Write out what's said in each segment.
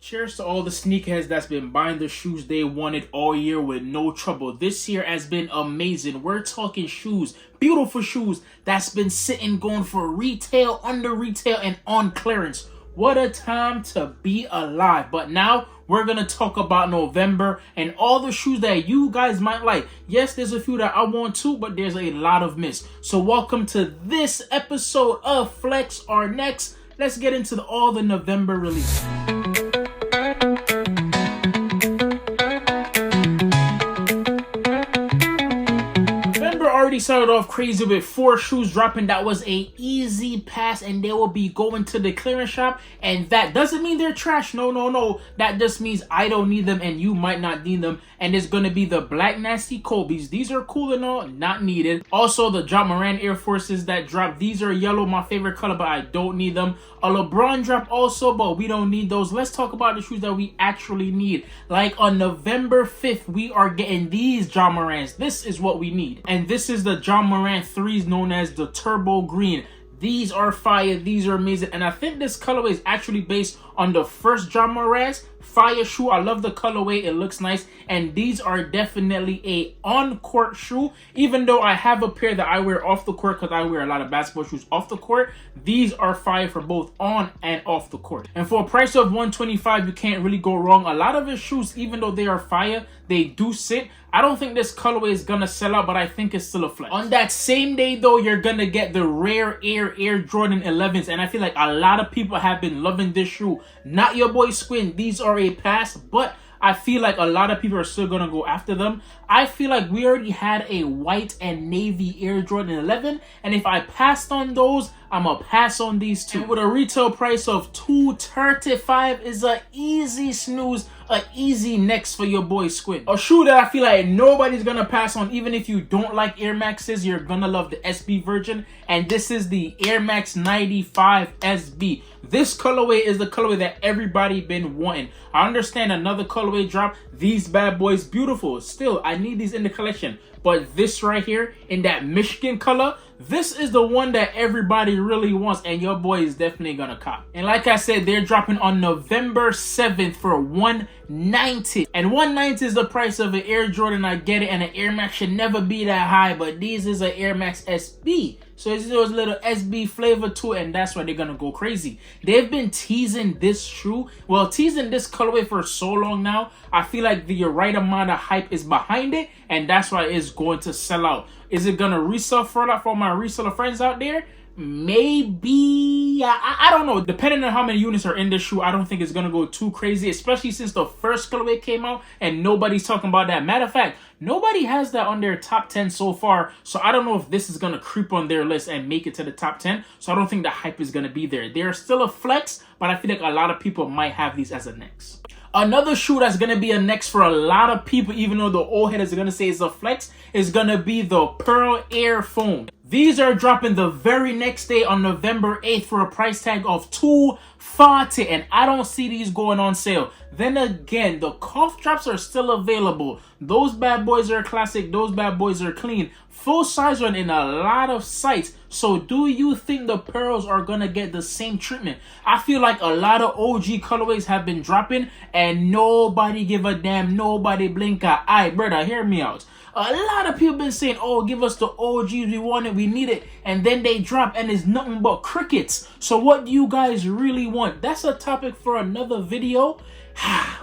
Cheers to all the sneakerheads that's been buying the shoes they wanted all year with no trouble. This year has been amazing. We're talking shoes, beautiful shoes that's been sitting going for retail, under retail, and on clearance. What a time to be alive. But now we're going to talk about November and all the shoes that you guys might like. Yes, there's a few that I want too, but there's a lot of miss. So welcome to this episode of Flex or Next. Let's get into all the November release. Already started off crazy with 4 shoes dropping. That was a easy pass, and they will be going to the clearance shop, and that doesn't mean they're trash. No, that just means I don't need them and you might not need them. And it's going to be the Black Nasty Kobe's. These are cool and all, not needed. Also the Ja Morant Air Forces that dropped. These are yellow, my favorite color, but I don't need them. A LeBron drop also, but we don't need those. Let's talk about the shoes that we actually need. Like on November 5th, we are getting these Ja Morants. This is what we need. And this is the Ja Morant 3s known as the Turbo Green. These are fire. These are amazing. And I think this colorway is actually based on the first Ja Morant fire shoe. I love the colorway. It looks nice. And these are definitely a on-court shoe. Even though I have a pair that I wear off the court because I wear a lot of basketball shoes off the court, these are fire for both on and off the court. And for a price of $125, you can't really go wrong. A lot of his shoes, even though they are fire, they do sit. I don't think this colorway is gonna sell out, but I think it's still a flex. On that same day though, you're gonna get the Rare Air Jordan 11s, and I feel like a lot of people have been loving this shoe. Not your boy Squint. These are a pass, but I feel like a lot of people are still gonna go after them. I feel like we already had a white and navy Air Jordan 11, and if I passed on those, I'ma pass on these two. And with a retail price of $235 is a easy snooze, a easy next for your boy Squid. A shoe that I feel like nobody's gonna pass on. Even if you don't like Air Maxes, you're gonna love the SB version, and this is the Air Max 95 SB. This colorway is the colorway that everybody been wanting. I understand another colorway drop. These bad boys beautiful. Still, I need these in the collection. But this right here in that Michigan color, this is the one that everybody really wants, and your boy is definitely gonna cop. And like I said, they're dropping on November 7th for $190. And $190 is the price of an Air Jordan. I get it, and an Air Max should never be that high, but these is an Air Max SB. So there's a little SB flavor to it, and that's why they're gonna go crazy. They've been teasing this shoe, teasing this colorway for so long now. I feel like the right amount of hype is behind it, and that's why it's going to sell out. Is it gonna resell for a lot for my reseller friends out there? Maybe. I don't know. Depending on how many units are in this shoe, I don't think it's gonna go too crazy, especially since the first colorway came out and nobody's talking about that. Matter of fact, nobody has that on their top 10 so far, so I don't know if this is gonna creep on their list and make it to the top 10. So I don't think the hype is gonna be there. They're still a flex, but I feel like a lot of people might have these as a next. Another shoe that's going to be a next for a lot of people, even though the old headers are going to say it's a flex, is going to be the Pearl Air Foam. These are dropping the very next day on November 8th for a price tag of $240, and I don't see these going on sale. Then again, the cough drops are still available. Those bad boys are classic. Those bad boys are clean. Full size run in a lot of sites. So do you think the pearls are going to get the same treatment? I feel like a lot of OG colorways have been dropping and nobody give a damn. Nobody blink an eye. Brother, hear me out. A lot of people been saying, oh, give us the OGs, we want it, we need it. And then they drop and it's nothing but crickets. So what do you guys really want? That's a topic for another video.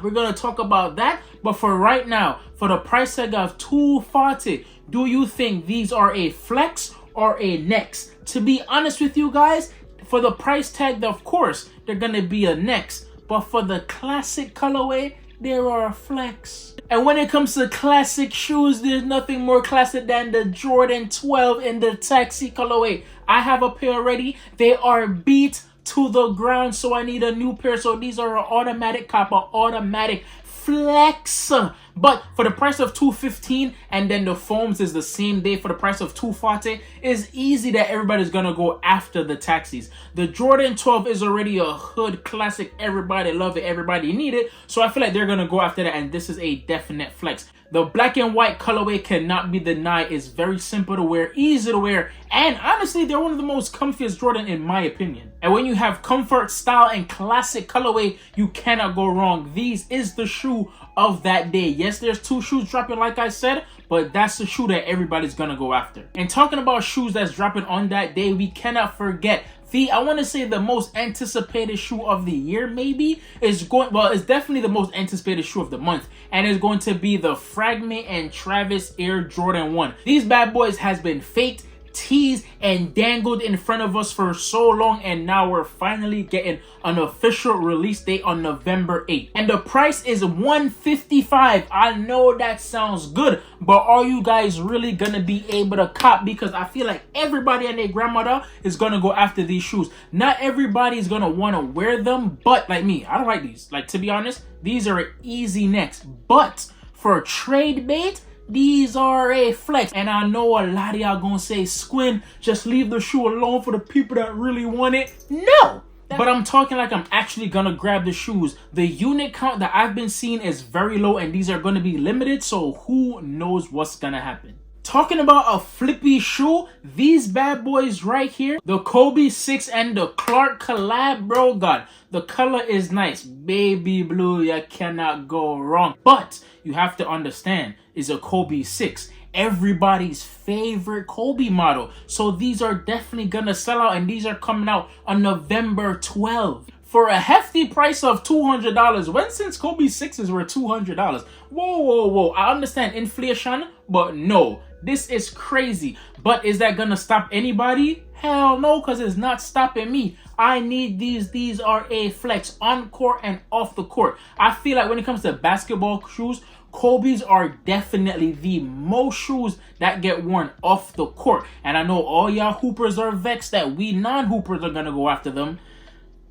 We're going to talk about that. But for right now, for the price tag of $240, do you think these are a flex or a next? To be honest with you guys, for the price tag, of course, they're going to be a next. But for the classic colorway, there are a flex. And when it comes to classic shoes, there's nothing more classic than the Jordan 12 in the taxi colorway. I have a pair already. They are beat to the ground, so I need a new pair. So these are an automatic copper, automatic flex. But for the price of $215, and then the foams is the same day for the price of $240, it's easy that everybody's gonna go after the taxis. The Jordan 12 is already a hood classic. Everybody love it, everybody need it. So I feel like they're gonna go after that, and this is a definite flex. The black and white colorway cannot be denied. It's very simple to wear, easy to wear, and honestly, they're one of the most comfiest Jordan in my opinion. And when you have comfort, style, and classic colorway, you cannot go wrong. These is the shoe of that day. Yes, there's 2 shoes dropping like I said, but that's the shoe that everybody's gonna go after. And talking about shoes that's dropping on that day, we cannot forget I want to say the most anticipated shoe of the year maybe is it's definitely the most anticipated shoe of the month, and it's going to be the Fragment and Travis Air Jordan 1. These bad boys has been faked, teased, and dangled in front of us for so long, and now we're finally getting an official release date on November 8th. And the price is $155. I know that sounds good, but are you guys really gonna be able to cop? Because I feel like everybody and their grandmother is gonna go after these shoes. Not everybody is gonna want to wear them, but like me, I don't like these. Like, to be honest, these are easy next, but for trade bait, these are a flex. And I know a lot of y'all gonna say, Squin, just leave the shoe alone for the people that really want it. No! But I'm talking like I'm actually gonna grab the shoes. The unit count that I've been seeing is very low, and these are gonna be limited, so who knows what's gonna happen. Talking about a flippy shoe, these bad boys right here, the Kobe 6 and the Clark collab, bro, God, the color is nice. Baby blue, you cannot go wrong. But you have to understand, is a Kobe 6. Everybody's favorite Kobe model. So these are definitely gonna sell out, and these are coming out on November 12th. For a hefty price of $200. When since Kobe 6s were $200? Whoa, whoa, whoa. I understand inflation, but no. This is crazy. But is that gonna stop anybody? Hell no, because it's not stopping me. I need these. These are a flex on court and off the court. I feel like when it comes to basketball shoes, Kobe's are definitely the most shoes that get worn off the court. And I know all y'all hoopers are vexed that we non-hoopers are gonna go after them.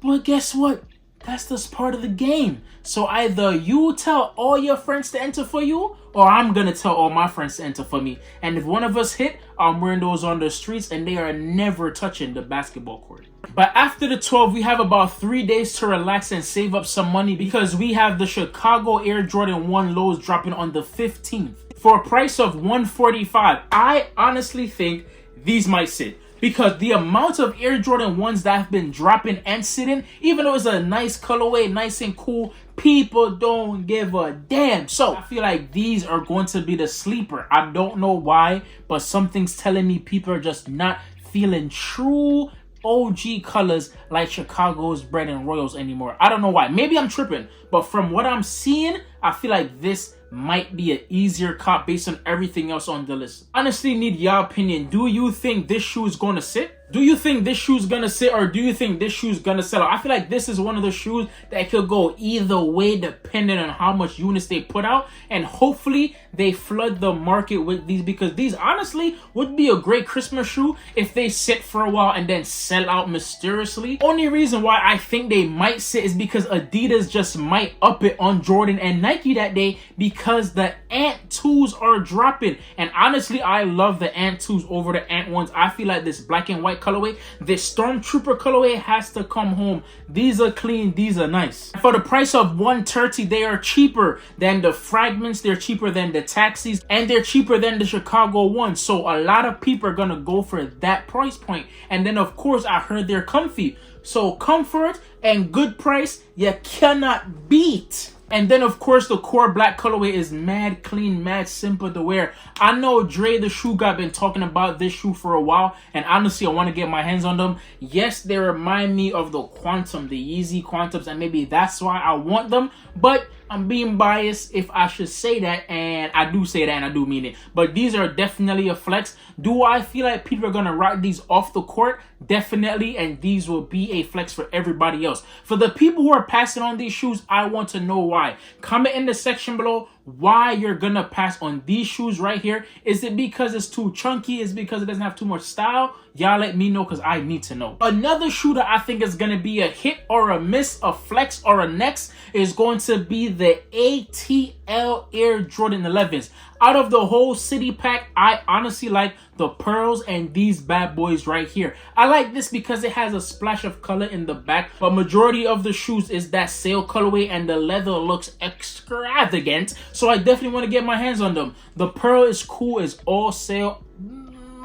But guess what? That's just part of the game. So either you tell all your friends to enter for you, or I'm gonna tell all my friends to enter for me. And if one of us hit, I'm wearing those on the streets, and they are never touching the basketball court. But after the 12th, we have about 3 days to relax and save up some money, because we have the Chicago Air Jordan 1 lows dropping on the 15th. For a price of $145, I honestly think these might sit. Because the amount of Air Jordan 1s that have been dropping and sitting, even though it's a nice colorway, nice and cool, people don't give a damn. So I feel like these are going to be the sleeper. I don't know why, but something's telling me people are just not feeling true OG colors like Chicago's Bread and Royals anymore. I don't know why. Maybe I'm tripping, but from what I'm seeing, I feel like this might be an easier cop based on everything else on the list. Honestly, need your opinion. Do you think this shoe is going to sit? Do you think this shoe's gonna sit, or do you think this shoe's gonna sell out? I feel like this is one of the shoes that could go either way depending on how much units they put out, and hopefully they flood the market with these, because these honestly would be a great Christmas shoe if they sit for a while and then sell out mysteriously. Only reason why I think they might sit is because Adidas just might up it on Jordan and Nike that day, because the Ant 2s are dropping, and honestly I love the Ant 2s over the Ant 1s. I feel like this black and white colorway, this Stormtrooper colorway has to come home. These are clean, these are nice. For the price of $130, they are cheaper than the Fragments, they're cheaper than the Taxis, and they're cheaper than the Chicago 1. So a lot of people are gonna go for that price point. And then of course I heard they're comfy. So comfort and good price, you cannot beat. And then of course the core black colorway is mad clean, mad simple to wear. I know Dre the shoe guy been talking about this shoe for a while, and honestly I want to get my hands on them. Yes, they remind me of the Quantum, the Yeezy Quantums, and maybe that's why I want them, but I'm being biased if I should say that, and I do say that and I do mean it. But these are definitely a flex. Do I feel like people are gonna rock these off the court? Definitely, and these will be a flex for everybody else. For the people who are passing on these shoes, I want to know why. Comment in the section below why you're gonna pass on these shoes right here. Is it because it's too chunky? Is it because it doesn't have too much style? Y'all let me know, because I need to know. Another shoe that I think is gonna be a hit or a miss, a flex or a next, is going to be the ATL Air Jordan 11s. Out of the whole city pack, I honestly like the pearls and these bad boys right here. I like this because it has a splash of color in the back, but majority of the shoes is that sail colorway, and the leather looks extra extravagant, so I definitely want to get my hands on them. The pearl is cool, it's all sale.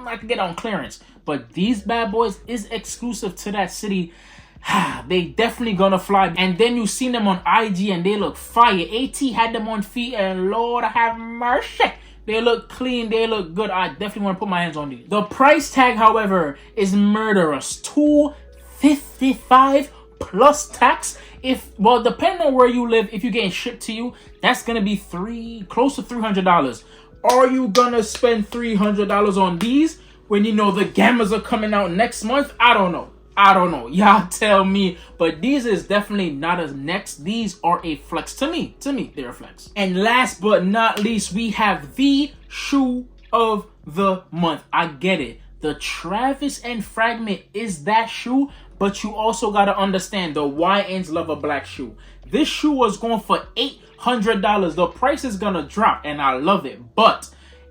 I can get on clearance, but these bad boys is exclusive to that city. They definitely gonna fly. And then you seen them on IG and they look fire. AT had them on feet and Lord have mercy, they look clean, they look good. I definitely want to put my hands on these. The price tag, however, is murderous. $255 plus tax. Well, depending on where you live, if you're getting shipped to you, that's gonna be close to $300. Are you gonna spend $300 on these when you know the Gammas are coming out next month? I don't know. Y'all tell me. But these is definitely not a next. These are a flex to me. They're a flex. And last but not least, we have the shoe of the month. I get it. The Travis and Fragment is that shoe, but you also got to understand the YNs love a black shoe. This shoe was going for $800. The price is going to drop, and I love it. But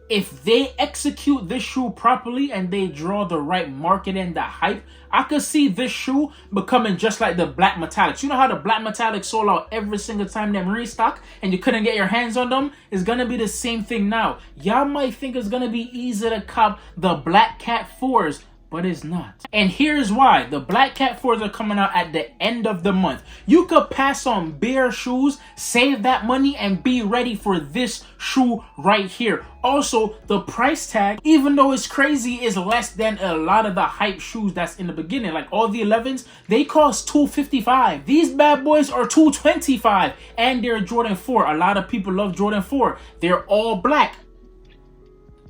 if they execute this shoe properly and they draw the right market and the hype, I could see this shoe becoming just like the black metallics. You know how the black metallics sold out every single time they restock and you couldn't get your hands on them? It's gonna be the same thing now. Y'all might think it's gonna be easy to cop the Black Cat 4s, but it's not. And here's why. The Black Cat 4s are coming out at the end of the month. You could pass on bare shoes, save that money, and be ready for this shoe right here. Also, the price tag, even though it's crazy, is less than a lot of the hype shoes that's in the beginning. Like all the 11s, they cost $255. These bad boys are $225, and they're Jordan 4. A lot of people love Jordan 4. They're all black.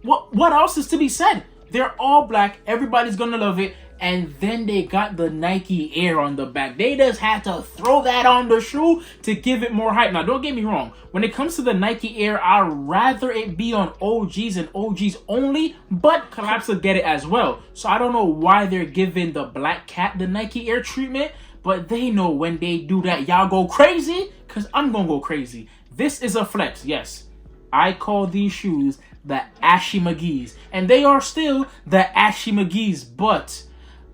What else is to be said? They're all black. Everybody's gonna love it. And then they got the Nike Air on the back. They just had to throw that on the shoe to give it more hype. Now, don't get me wrong. When it comes to the Nike Air, I'd rather it be on OGs and OGs only, but Collapse will get it as well. So I don't know why they're giving the Black Cat the Nike Air treatment, but they know when they do that, y'all go crazy, because I'm gonna go crazy. This is a flex, yes. I call these shoes the Ashy McGee's, and they are still the Ashy McGee's, but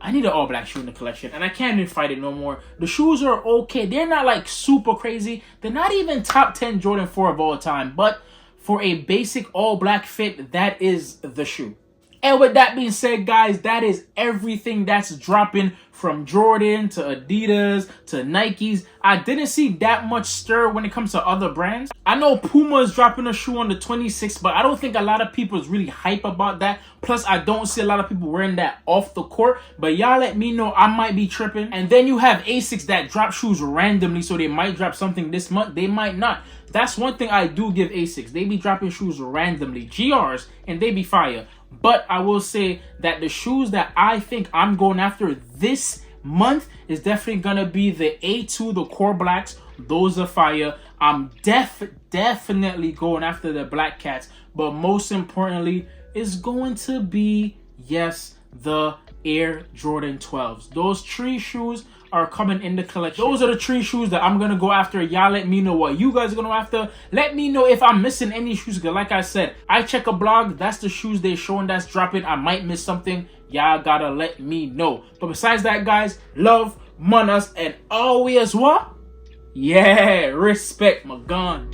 I need an all black shoe in the collection, and I can't even fight it no more. The shoes are okay. They're not like super crazy. They're not even top 10 Jordan 4 of all time, but for a basic all black fit, that is the shoe. And with that being said, guys, that is everything that's dropping from Jordan to Adidas to Nikes. I didn't see that much stir when it comes to other brands. I know Puma is dropping a shoe on the 26th, but I don't think a lot of people is really hype about that. Plus, I don't see a lot of people wearing that off the court. But y'all let me know. I might be tripping. And then you have Asics that drop shoes randomly, so they might drop something this month. They might not. That's one thing I do give Asics. They be dropping shoes randomly, GRs, and they be fire. But I will say that the shoes that I think I'm going after this month is definitely going to be the A2, the Core Blacks. Those are fire. I'm definitely going after the Black Cats. But most importantly, it's going to be, yes, the Air Jordan 12s. Those 3 shoes are coming in the collection. Those are the 3 shoes that I'm gonna go after. Y'all let me know what you guys are gonna go after. Let me know if I'm missing any shoes, because like I said, I check a blog, that's the shoes they're showing that's dropping. I might miss something. Y'all gotta let me know. But besides that, guys, love, manners, and always what? Yeah, respect my gun.